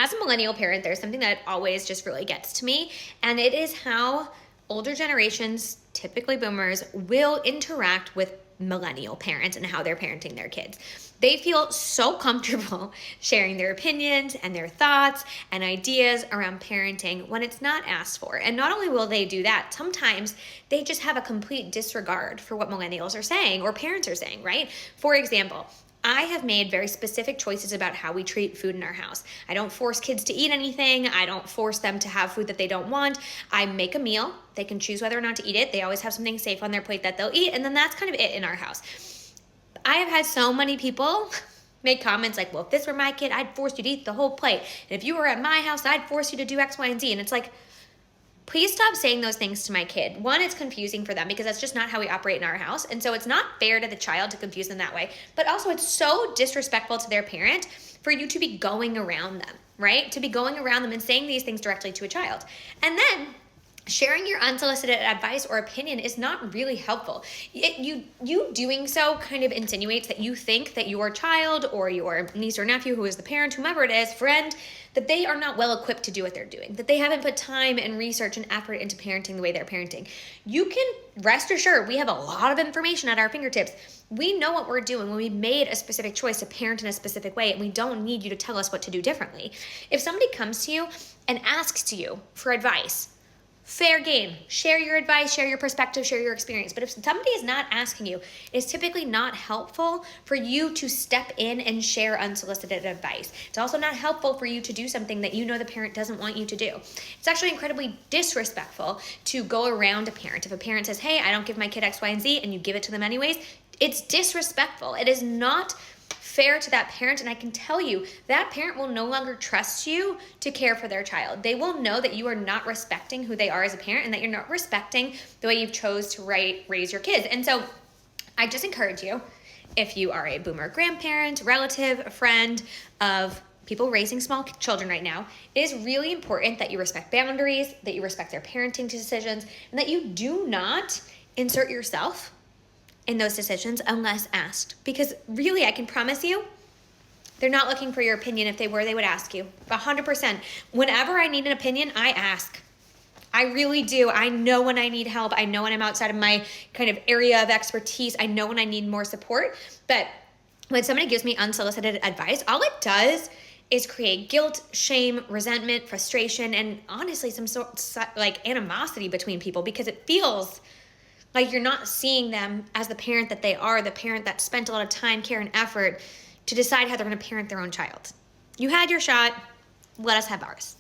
as a millennial parent, there's something that always just really gets to me, and it is how older generations, typically boomers, will interact with millennial parents and how they're parenting their kids. They feel so comfortable sharing their opinions and their thoughts and ideas around parenting when it's not asked for. And not only will they do that, sometimes they just have a complete disregard for what millennials are saying or parents are saying, right? For example, I have made very specific choices about how we treat food in our house. I don't force kids to eat anything. I don't force them to have food that they don't want. I make a meal. They can choose whether or not to eat it. They always have something safe on their plate that they'll eat, and then that's kind of it in our house. I have had so many people make comments like, well, if this were my kid, I'd force you to eat the whole plate. And if you were at my house, I'd force you to do X, Y, and Z. And it's like, please stop saying those things to my kid. One, it's confusing for them because that's just not how we operate in our house. And so it's not fair to the child to confuse them that way. But also it's so disrespectful to their parent for you to be going around them, right? To be going around them and saying these things directly to a child. And then sharing your unsolicited advice or opinion is not really helpful. You doing so kind of insinuates that you think that your child or your niece or nephew, who is the parent, whomever it is, friend, that they are not well equipped to do what they're doing, that they haven't put time and research and effort into parenting the way they're parenting. You can rest assured we have a lot of information at our fingertips. We know what we're doing when we made a specific choice to parent in a specific way, and we don't need you to tell us what to do differently. If somebody comes to you and asks you for advice, fair game. Share your advice, share your perspective, share your experience. But if somebody is not asking you, it's typically not helpful for you to step in and share unsolicited advice. It's also not helpful for you to do something that you know the parent doesn't want you to do. It's actually incredibly disrespectful to go around a parent. If a parent says, hey, I don't give my kid X, Y, and Z, and you give it to them anyways, it's disrespectful. It is not fair to that parent, and I can tell you that parent will no longer trust you to care for their child. They will know that you are not respecting who they are as a parent and that you're not respecting the way you've chose to raise your kids. And so I just encourage you, if you are a boomer grandparent, relative, a friend of people raising small children right now, it is really important that you respect boundaries, that you respect their parenting decisions, and that you do not insert yourself in those decisions unless asked. Because really, I can promise you, they're not looking for your opinion. If they were, they would ask you. 100%. Whenever I need an opinion, I ask. I really do. I know when I need help. I know when I'm outside of my kind of area of expertise. I know when I need more support. But when somebody gives me unsolicited advice, all it does is create guilt, shame, resentment, frustration, and honestly, some sort like animosity between people, because it feels like you're not seeing them as the parent that they are, the parent that spent a lot of time, care, and effort to decide how they're going to parent their own child. You had your shot. Let us have ours.